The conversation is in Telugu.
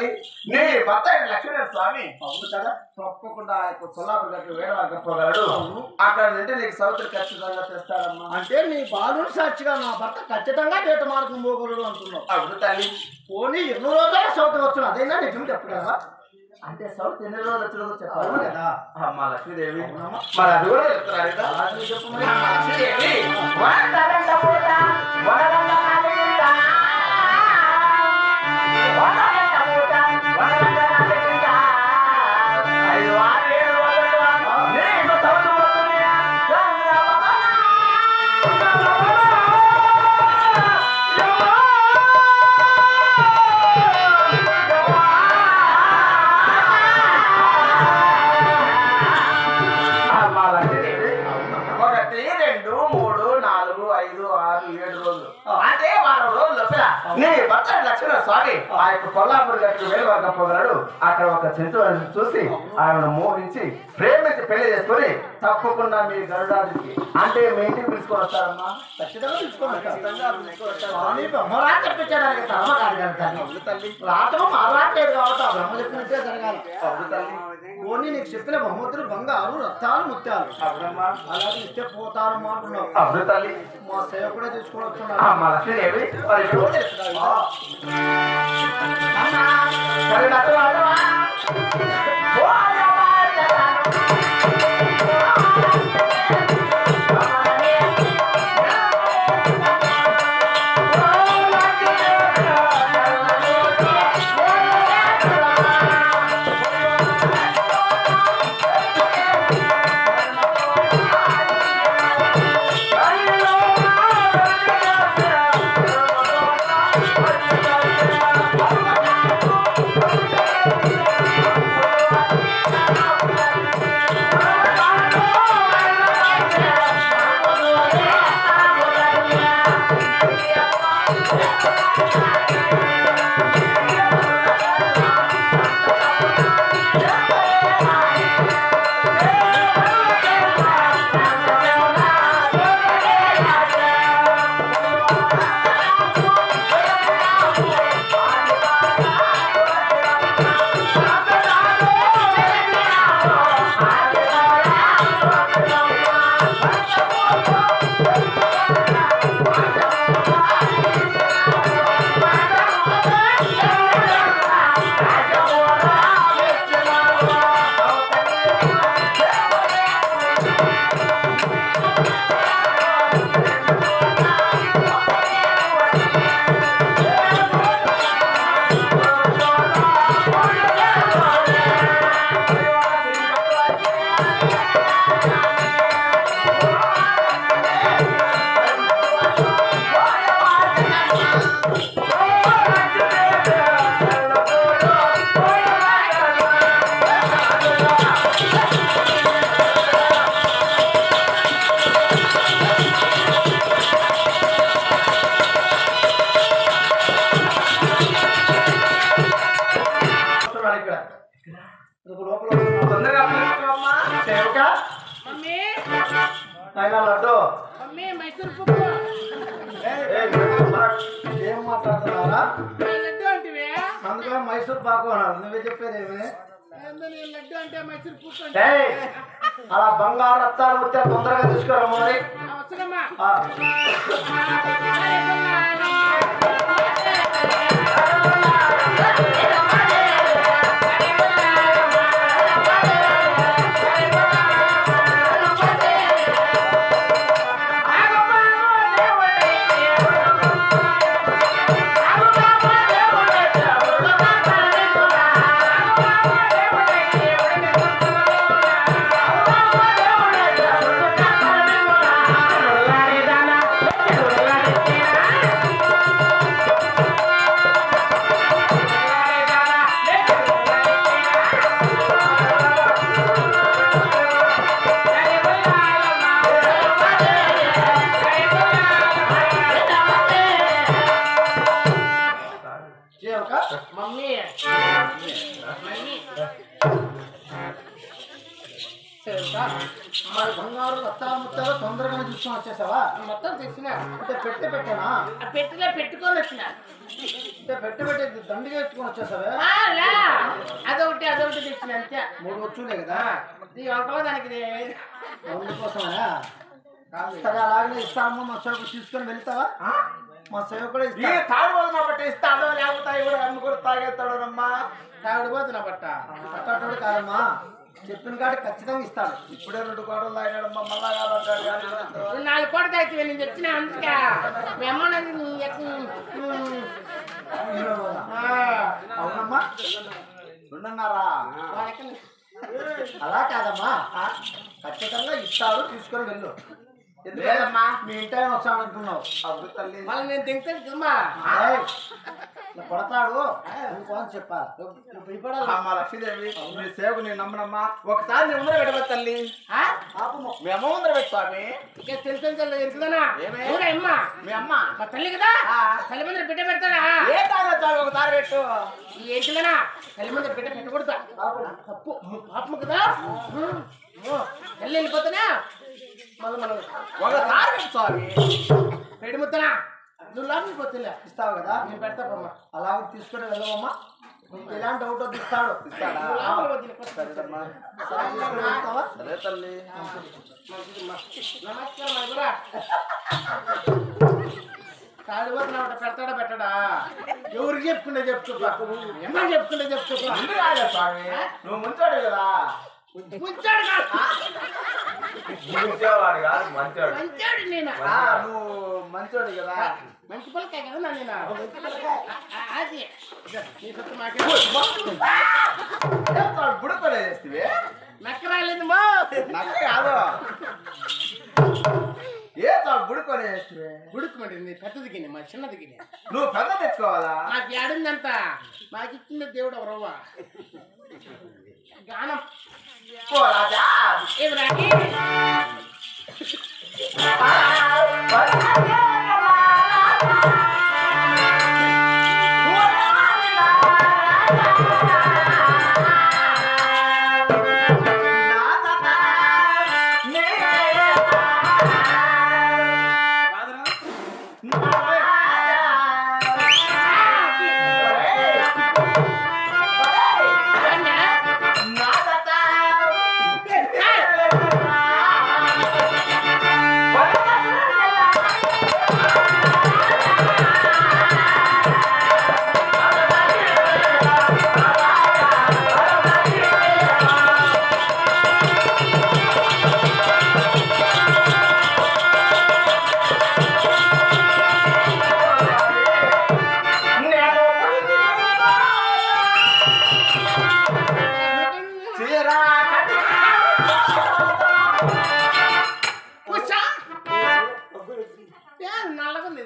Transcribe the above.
తల్లి నీ భర్త లక్ష్మీనారాయణ స్వామి అవును కదా తప్పకుండా కొల్లాపూర్ గట్టు వేరే పోగలడు అక్కడ నుండి నీకు సౌతులు ఖచ్చితంగా తెస్తాడమ్మా అంటే నీ బాలుడు సాక్షిగా నా భర్త ఖచ్చితంగా వేట మార్గం పోగలడు అంటున్నావు అవును తల్లి పోనీ ఎన్ని రోజులు సౌత్ వస్తున్నా అదైనా నిజం చెప్పు కదా అంటే సౌత్ ఎన్ని రోజులు వచ్చిన చెప్పాలి కదా మా లక్ష్మీదేవి మరి అది కూడా చెప్తున్నారు కదా చెప్పు లక్ష్మీదేవి నీ భర్త లక్ష్మణ స్వామి ఆ యొక్క కొల్లాపూర్ గట్టు వేలువర్గ పోగలడు అక్కడ ఒక జంతువులను చూసి ఆయన మోహించి ప్రేమించి పెళ్లి చేసుకుని తప్పకుండా మీ గరుడాదికి అంటే మీ ఇంటికి పిలుచుకొని వస్తారమ్మా ఖచ్చితంగా రాత్రం మాట్లాడలేదు కాబట్టి ఆ బ్రహ్మ చెప్పినట్టే జరగాలి పోనీ నీకు చెప్పిన బహుమతులు బంగారు రత్నాలు ముత్యాలు అలాగే ఇస్తే పోతారు అంటున్నావు అవును తల్లి మా సేవ కూడా తీసుకొని వస్తున్నాడు మా లక్ష్మీదేవి అందుకని మైసూర్ పాకు అన్నారు నువ్వే చెప్పేదేమి అలా బంగారు రత్తాలు ముత్తే తొందరగా తీసుకురమ్మని మరి బంగారు రత్తాలు ముత్తాలు తొందరగానే తీసుకొని వచ్చేసావా? మొత్తం తెచ్చినా అంటే పెట్టేనా? ఆ పెట్టిలో పెట్టుకొని వచ్చిన అంటే పెట్టి దండిగా ఎత్తుకొని వచ్చేసావే? అదొకటి తెచ్చిన అంతే. 3 వచ్చులే కదా? నీ వంటలో దానికి అందుకోసమా? సరే అలాగనే ఇస్తాము. మా సేవకు తీసుకొని వెళ్తావా? మా సేవ కూడా ఈ తాగుబోతున్నా బట్టి ఇస్తాడో లేకపోతే కూడా అమ్ముకొని తాగేస్తాడు రమ్మా. తాగుడుపోతున్నా బట్ట అట్టోడు కాదమ్మా, చెప్పిన కాడ ఖచ్చితంగా ఇస్తాడు. ఇప్పుడే 2 కోటలు తాగాడమ్మా, మళ్ళా కాదంటాడు. 4 కోట తాగితే నేను తెచ్చిన అందుకే మీ అమ్మ అవునమ్మా, 2.5. అలా కాదమ్మా, ఖచ్చితంగా ఇస్తాడు, తీసుకొని వెళ్ళు. లేదమ్మా, మీ ఇంటి వచ్చానంటున్నావు. అవును తల్లి. మళ్ళీ నేను తింటాను కదమ్మా. ఇలా కొడతాడు ఇంకోని చెప్పాలి. నువ్వు భయపడాలి. అమ్మా లక్ష్మీదేవి, నీ సేవకు నేను నమ్మనమ్మా. ఒకసారి నీ ముందర పెట్టబోతు తల్లి. మీ అమ్మ ముందర పెట్టు స్వామి. ఇక తెలుసునా అమ్మ మీ అమ్మ మా తల్లి కదా, తల్లి ముందర బిడ్డ పెడతాడా? ఏ తాగొచ్చు ఒకసారి పెట్టు. ఏంటిదనా తల్లి ముందర బిడ్డ పెట్టకూడదా? తప్పు పాపము కదా. తల్లి వెళ్ళిపోతానా మళ్ళీ మనం ఒకసారి పెట్టు స్వామి. పెడి ముద్దనా నువ్వు లోపలికి పోతులే ఇస్తావు కదా? నేను పెడతాపమ్మా. అలాగ తీసుకొని వెళ్ళవమ్మా. నీకు ఎలాంటి డౌట్ వద్దు, ఇస్తాడు. నువ్వు లోపలికి పోతులే. సరేమ్మా. వెళ్తావా? సరే తల్లి. నమస్కారం అది కూడా తాడిపోతున్నా పెడతాడా పెట్టడా? ఎవరికి చెప్పుకుంటే చెప్పుకో, ఏమని చెప్పుకుంటే చెప్పుకో. ముందు రాలే స్వామి, నువ్వు ముంచాడు కదా. ముంచాడు కాదు, ముంచేవాడు కాదు, మంచోడు. మంచాడు నేను. నువ్వు మంచోడు కదా. మంచి పలకాయ కదా నేను. అది నీ సొత్తు మాకే బుడపడే చేస్తే నక్క రాలేదు మా నాకు కాదు. ఏ చాలు బుడుకొని చేస్తే గుడుకుమండి పెద్దది గిన్నె మా చిన్నది గిన్నె. నువ్వు పెద్ద తెచ్చుకోవాలా? నాకు ఏడుందంత నాకు ఇచ్చింది దేవుడు ఎవరవ్వ గానం ఓ రాజా ఏమి రాకి నల్లగుంది